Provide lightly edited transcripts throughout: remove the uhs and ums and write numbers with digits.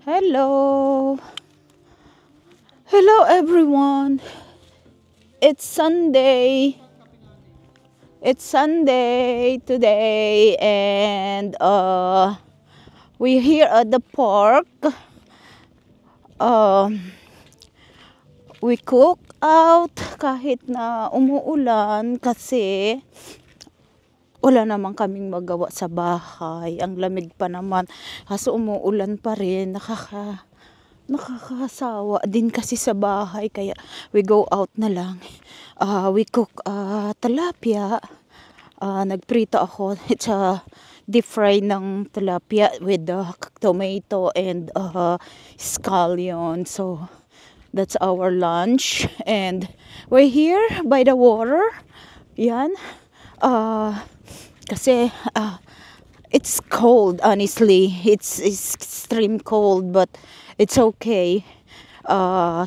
Hello. Hello everyone. It's Sunday. It's Sunday today and we're here at the park. We cook out kahit na umuulan kasi wala naman kaming magawa sa bahay. Ang lamig pa naman. Kaso umuulan pa rin. Nakakasawa din kasi sa bahay. Kaya we go out na lang. We cook tilapia. Nagprito ako. It's a deep fry ng tilapia with tomato and scallion. So that's our lunch. And we're here by the water. Yan. Kasi it's cold, honestly. It's extreme cold, but it's okay.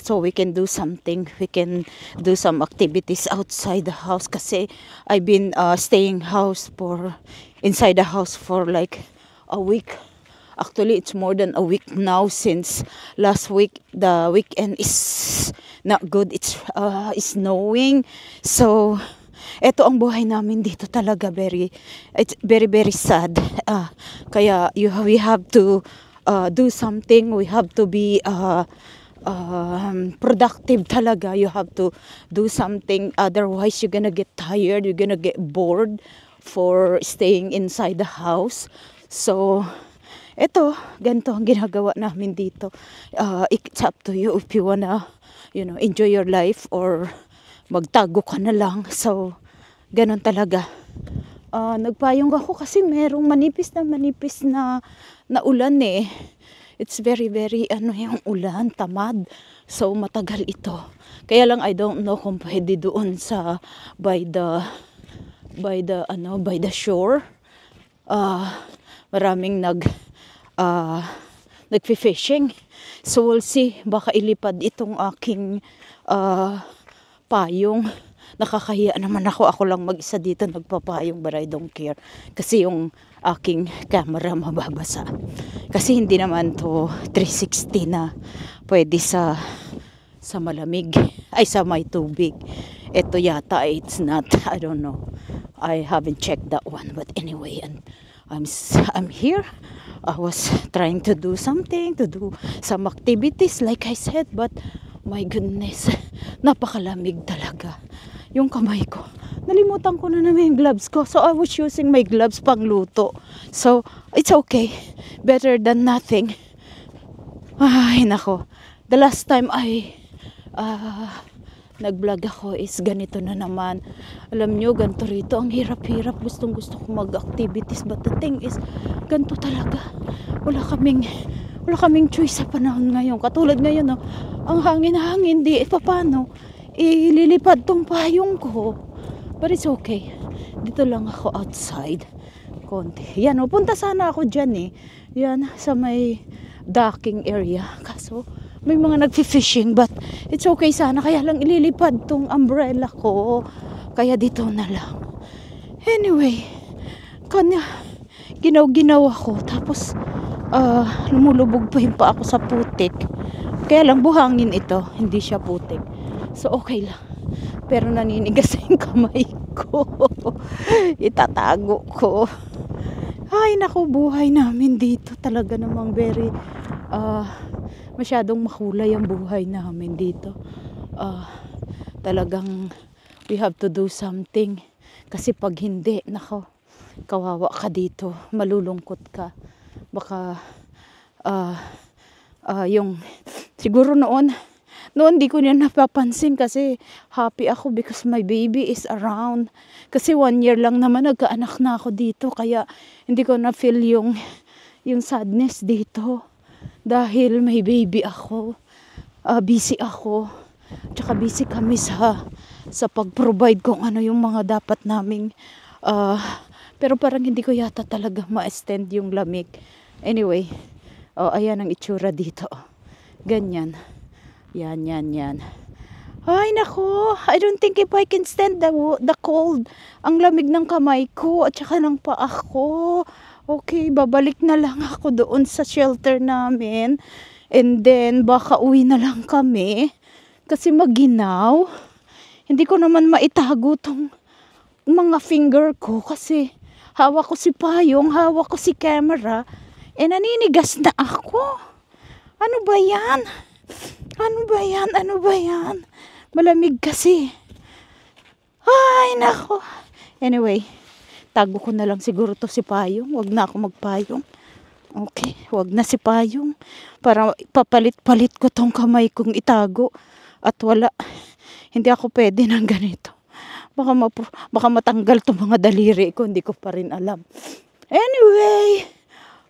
So we can do something. We can do some activities outside the house. Kasi I've been staying inside the house for like a week. Actually, it's more than a week now since last week. The weekend is not good. It's snowing. So ito ang buhay namin dito talaga, it's very very sad. Kaya we have to do something. We have to be productive talaga. You have to do something, otherwise you're gonna get tired, you're gonna get bored for staying inside the house. So ito, ganito ang ginagawa namin dito. It's up to you if you wanna enjoy your life or magtago ka na lang. So ganon talaga. Nagpayong ako kasi merong manipis na ulan eh. It's very very yung ulan, tamad. So matagal ito. Kaya lang I don't know kung pwede doon sa by the shore. Maraming nagfi-fishing. So we'll see, baka ilipad itong aking payong. Nakakahiya naman ako lang mag-isa dito nagpapayong, but I don't care. Kasi yung aking camera mababasa. Kasi hindi naman to 360 na pwede sa malamig. Ay, sa may tubig. Ito yata, it's not. I don't know. I haven't checked that one. But anyway, and I'm here. I was trying to do something, to do some activities like I said. But my goodness, napakalamig talaga. Yung kamay ko, nalimutan ko na naman yung gloves ko. So I was using my gloves pang luto. So it's okay. Better than nothing. Ay, nako. The last time I nag-vlog ako is ganito na naman. Alam nyo, ganito rito. Ang hirap-hirap. Gustong-gusto ko mag-activities. But the thing is, ganito talaga. Wala kaming choice sa panahon ngayon. Katulad ngayon, no? Ang hangin-hangin. Di, paano? Ililipad tong payong ko. But it's okay. Dito lang ako outside. Konti. Yan, punta sana ako dyan eh. Yan, sa may docking area. Kaso, may mga nagfi-fishing, but it's okay sana. Kaya lang ililipad tong umbrella ko. Kaya dito na lang. Anyway, ginaw ako. Tapos, lumulubog pa yung pa ako sa putik. Kaya lang buhangin ito. Hindi siya putik. So, okay lang. Pero naninigas yung kamay ko. Itatago ko. Ay, naku, buhay namin dito. Talaga namang very, masyadong makulay ang buhay namin dito. Talagang, we have to do something. Kasi pag hindi, nako, kawawa ka dito. Malulungkot ka. Baka, siguro noon di ko niya napapansin kasi happy ako because my baby is around. Kasi 1 year lang naman nagkaanak na ako dito. Kaya hindi ko na feel yung sadness dito. Dahil may baby ako. Busy ako. Tsaka busy kami sa pag-provide kung ano yung mga dapat naming. Pero parang hindi ko yata talaga ma-extend yung lamig. Anyway, ayan ang itsura dito. Ganyan. Yan. Ay, nako. I don't think if I can stand the cold. Ang lamig ng kamay ko at saka ng paa ko. Okay, babalik na lang ako doon sa shelter namin. And then, baka uwi na lang kami. Kasi maginaw. Hindi ko naman maitago tong mga finger ko. Kasi hawak ko si payong, hawak ko si camera. Eh, naninigas na ako. Ano ba yan? Ano ba yan? Ano ba yan? Malamig kasi. Ay, nako. Anyway, tago ko na lang siguro to si payong. Wag na ako magpayong. Okay, wag na si payong. Para papalit-palit ko tong kamay kong itago. At wala. Hindi ako pwede ng ganito. Baka matanggal tong mga daliri ko. Hindi ko pa rin alam. Anyway.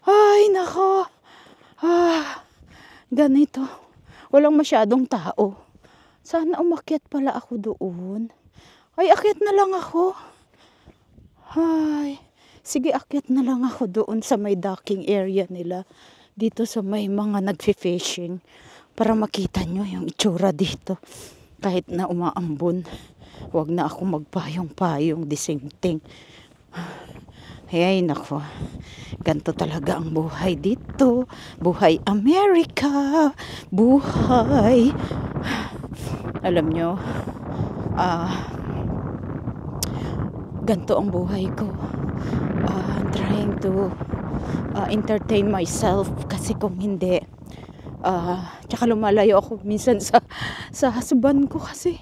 Ay, nako. Ganito. Walang masyadong tao. Sana umakyat pala ako doon. Ay, akyat na lang ako. Ay, sige, akyat na lang ako doon sa may docking area nila. Dito sa may mga nagfi-fishing. Para makita nyo yung itsura dito. Kahit na umaambon. Huwag na ako magpayong-payong, the same thing. Ay, nako. Ganto talaga ang buhay dito. Buhay Amerika. Buhay. Alam nyo, ganto ang buhay ko. I'm trying to entertain myself kasi kung hindi, tsaka lumalayo ako minsan sa husband ko kasi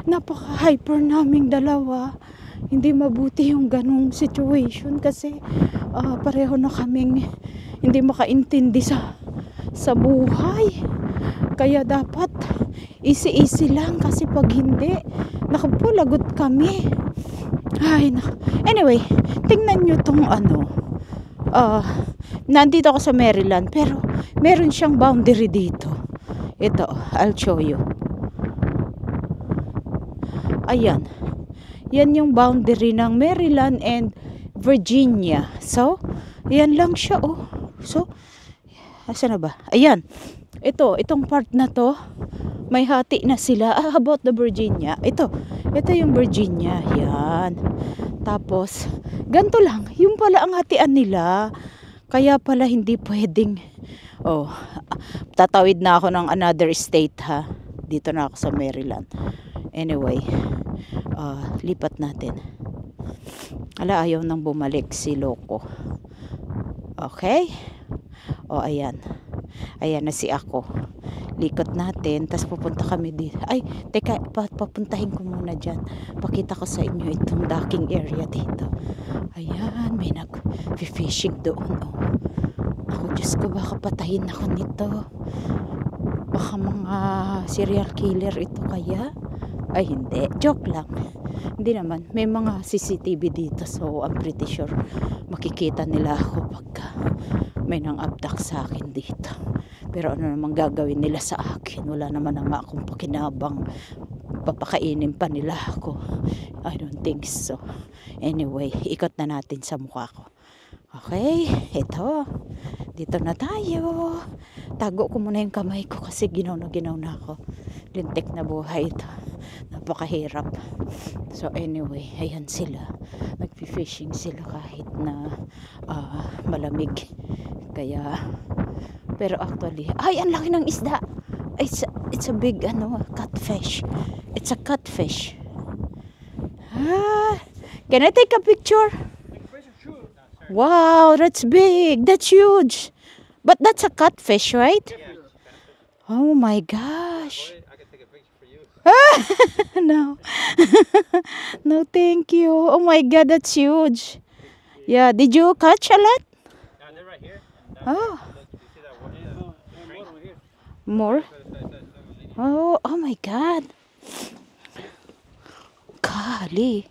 napaka-hyper naming dalawa. Hindi mabuti yung ganong situation kasi pareho na kaming hindi makaintindi sa buhay. Kaya dapat easy lang kasi pag hindi, naku po, lagot kami. Ay, anyway, tingnan nyo tong nandito ako sa Maryland pero meron siyang boundary dito. Ito, I'll show you. Ayan. Yan yung boundary ng Maryland and Virginia. So, ayan lang siya, oh. So, asa na ba? Ayan. Itong part na to, may hati na sila. How about the Virginia? Ito yung Virginia. Yan. Tapos, ganito lang. Yung pala ang hatian nila. Kaya pala hindi pwedeng, tatawid na ako ng another state, ha. Dito na ako sa Maryland. Anyway, lipat natin. Ala, ayaw nang bumalik si Loco. Okay? Ayan. Ayan na si ako. Likot natin, tas pupunta kami dito. Ay, teka, papuntahin ko muna dyan. Pakita ko sa inyo itong docking area dito. Ayan, may nag-fishing doon. Ako, Diyos ko, baka patayin ako nito. Baka mga serial killer ito kaya? Ay, hindi. Joke lang. Hindi naman. May mga CCTV dito, so I'm pretty sure makikita nila ako pagka may nang abduct sa akin dito. Pero ano naman gagawin nila sa akin? Wala naman akong pakinabang. Papakainin pa nila ako. I don't think so. Anyway, ikot na natin sa mukha ko. Okay, ito. Dito na tayo. Tago ko muna yung kamay ko kasi ginaw na ako. Lintik na buhay ito. Napakahirap. So anyway, ayan sila. Nagpi-fishing sila kahit na malamig. Kaya, pero actually, ay, ang laki ng isda. It's a big, catfish. It's a catfish. Can I take a picture? Wow, that's big. That's huge. But that's a catfish, right? Oh my gosh. I can take a picture for you. No. No, thank you. Oh my God, that's huge. Yeah, did you catch a lot? They're right here. Oh, You see that one? More over here. more? Oh my God. Golly.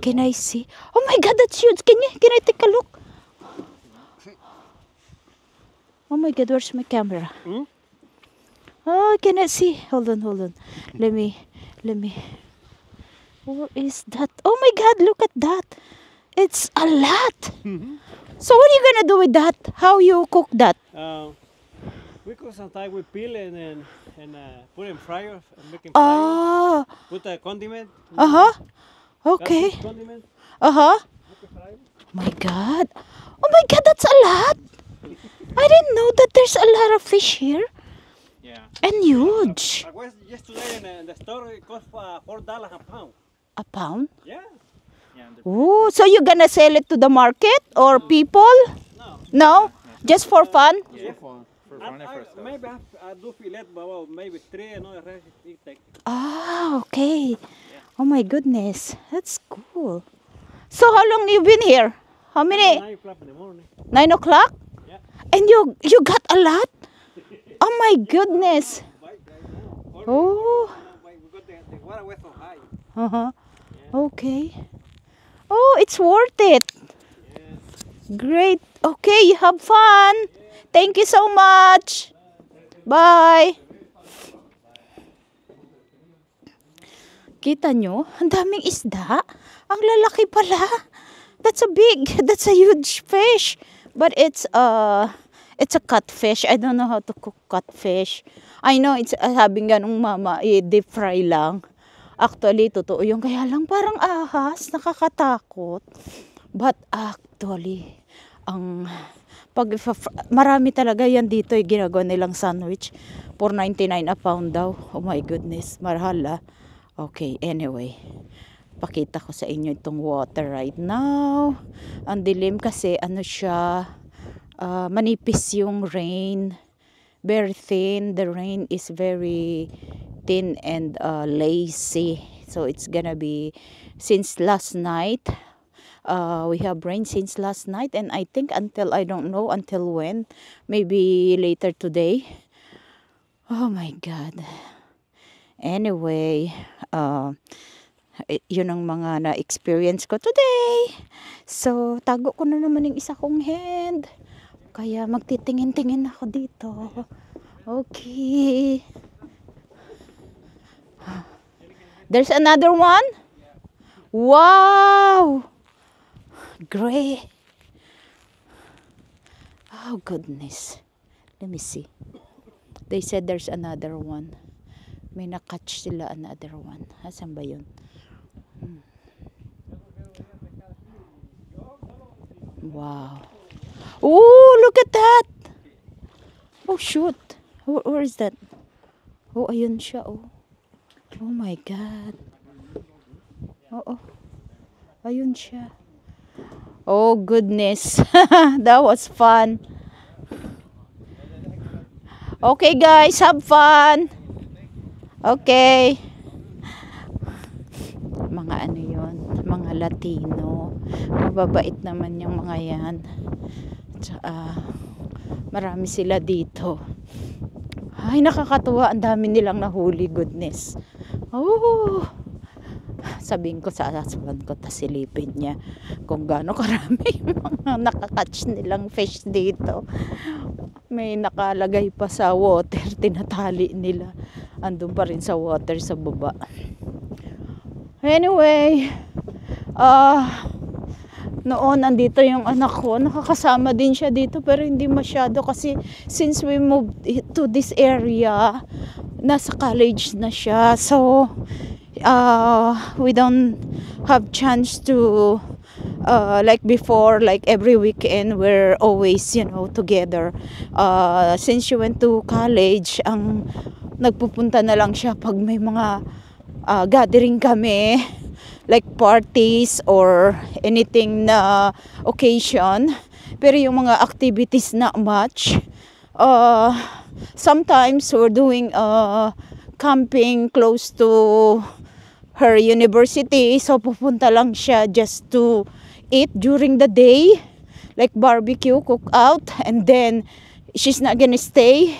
Can I see? Oh my God, that's huge. Can I take a look? Oh my God, where's my camera? Hmm? Oh, can I see? Hold on. Let me. What is that? Oh my God, look at that. It's a lot. So what are you gonna do with that? How you cook that? We cook sometimes with peel and put in fryer and make it fry. Oh, Put a condiment. okay. Condiment. Uh-huh. Make it fry. My God. Oh my God, that's a lot. I didn't know that there's a lot of fish here. Yeah. And huge. I was yesterday in the store. It cost $4 a pound. A pound? Yeah. Yeah. Ooh, so you're gonna sell it to the market or people? No. No? Just for fun? Yeah. For fun maybe I do fillet, but well, maybe 3 and all the rest you take. Ah, okay. Oh my goodness. That's cool. So how long you been here? How many? 9 o'clock in the morning. 9 o'clock? Yeah. And you got a lot? Oh my goodness. Oh. We got the water was so high. Uh-huh. Okay. Oh, it's worth it. Great. Okay, you have fun. Thank you so much. Bye. Kita nyo? Ang daming isda. Ang lalaki pala. That's a huge fish. But it's a catfish. I don't know how to cook catfish. I know it's sabing ganung mama, deep fry lang. Actually, totoo yung kaya lang parang ahas, nakakatakot. But actually, marami talaga yan dito, ginagawa nilang sandwich. For 99 a pound daw. Oh my goodness, mahal ah. Okay, anyway. Pakita ko sa inyo itong water right now. Ang dilim kasi siya, manipis yung rain. Very thin. The rain is very thin and lazy. So it's gonna be since last night. We have rain since last night, and I think until, I don't know until when. Maybe later today. Oh my God. Anyway, yun ang mga na-experience ko today. So, tago ko na naman yung isa kong hand. Kaya magtitingin-tingin ako dito. Okay. There's another one? Wow! Great. Oh, goodness. Let me see. They said there's another one. May nakatch sila another one. Asan ba yun? Wow. Oh, look at that. Oh, shoot. Where is that? Oh, ayun siya. Oh. Oh my God. Oh. Ayun siya. Oh, goodness. That was fun. Okay, guys. Have fun. Okay. Mga ano yun? Mga Latino. Mababait naman yung mga yan. Marami sila dito. Ay, nakakatuwa. Ang dami nilang nahuli. Goodness. Oh. Sabihin ko sa husband ko, tasilipin niya kung gaano karami mga nakakatch nilang fish dito. May nakalagay pa sa water, tinatali nila. Andun pa rin sa water sa baba. Anyway, noon andito yung anak ko, nakakasama din siya dito pero hindi masyado kasi since we moved to this area, nasa college na siya. So, we don't have chance to like before, like every weekend we're always together. Since she went to college, ang nagpupunta na lang siya pag may mga gathering kami, like parties or anything na occasion. Pero yung mga activities not much. Sometimes we're doing camping close to her university, so pupunta lang siya just to eat during the day, like barbecue, cook out, and then she's not gonna stay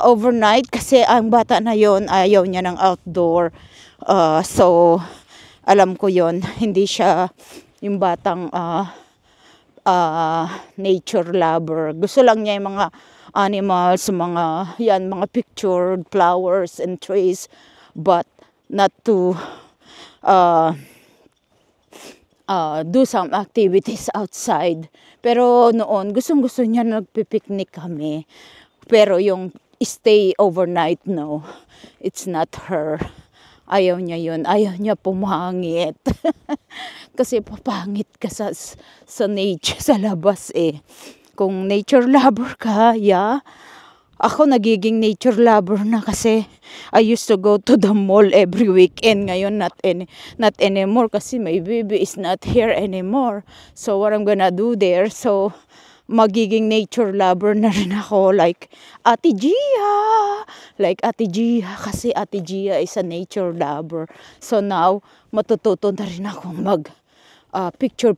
overnight kasi ang bata na yon ayaw niya ng outdoor. So alam ko yon, hindi siya yung batang nature lover. Gusto lang niya yung mga animals, mga pictured flowers and trees, but not to do some activities outside. Pero noon, gustong-gusto niya nagpipiknik kami. Pero yung stay overnight, no, it's not her. Ayaw niya yun. Ayaw niya pumangit. Kasi papangit ka sa nature, sa labas eh. Kung nature lover ka, yeah. Ako nagiging nature lover na kasi I used to go to the mall every weekend. Ngayon not anymore kasi my baby is not here anymore. So what I'm gonna do there? So magiging nature lover na rin ako like Ate Gia. Like Ate Gia kasi Ate Gia is a nature lover. So now matututo na rin akong mag picture.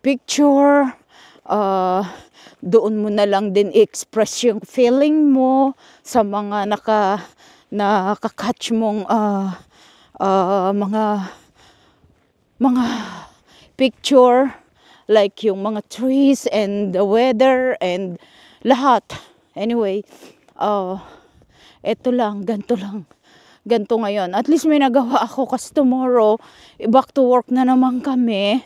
Doon mo na lang din express yung feeling mo sa mga nakakatch mong mga picture, like yung mga trees and the weather and lahat. Anyway, eto lang, ganto ngayon. At least may nagawa ako kasi tomorrow back to work na naman kami.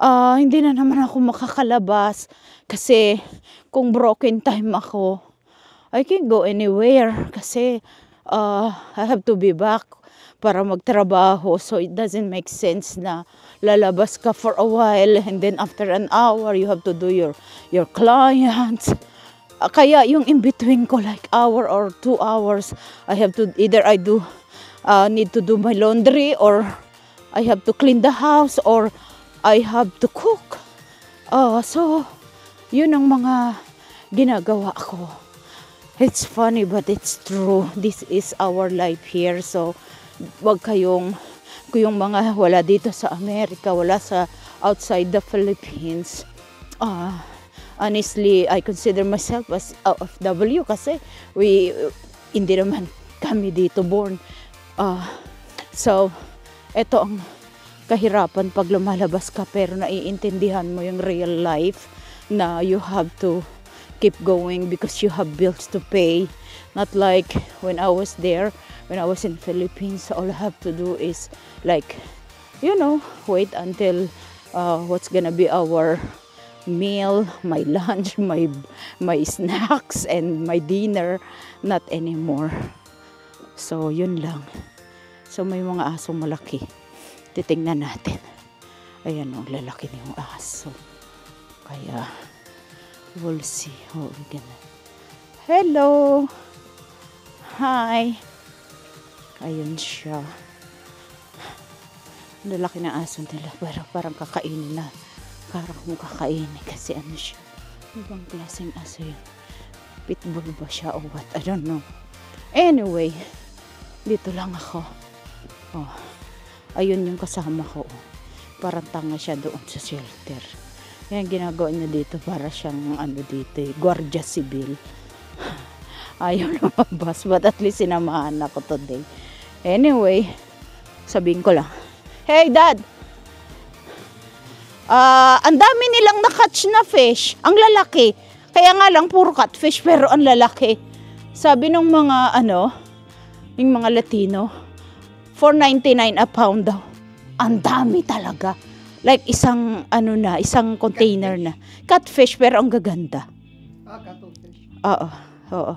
Hindi na naman ako makakalabas kasi kung broken time ako, I can't go anywhere kasi I have to be back para magtrabaho. So it doesn't make sense na lalabas ka for a while and then after an hour you have to do your clients. Kaya yung in between ko like hour or 2 hours, I have to either need to do my laundry or I have to clean the house or I have to cook. So, yun ang mga ginagawa ko. It's funny but it's true. This is our life here. So, wag kung yung mga wala dito sa Amerika, wala sa outside the Philippines. Honestly, I consider myself as OFW kasi hindi naman kami dito born. So, eto ang kahirapan pag lumalabas ka pero naiintindihan mo yung real life na you have to keep going because you have bills to pay. Not like when I was there, when I was in Philippines, all I have to do is like, wait until what's gonna be our meal, my lunch, my snacks, and my dinner. Not anymore. So, yun lang. So, may mga asong malaki. Titingnan natin. Ayan, lalaki na yung aso. Kaya, we'll see how we gonna. Hello! Hi! Ayun siya. Lalaki na aso nila. Pero parang kakainin na. Parang kung kakainin. Kasi ano siya. Ibang klaseng aso yun. Pitbull ba siya o what? I don't know. Anyway, dito lang ako. Ayun yung kasama ko. Parang tanga siya doon sa shelter. Yan ginagawa niya dito para siyang dito, Guardia Civil. Ayaw lumabas but at least sinamahan ako today. Anyway, sabihin ko lang, hey dad! Ang dami nilang na-catch na fish. Ang lalaki. Kaya nga lang puro catfish pero ang lalaki. Sabi nung mga yung mga Latino, $4.99 a pound daw. Ang dami talaga. Like isang isang container na. Catfish pero ang gaganda. Cuttlefish. Oo.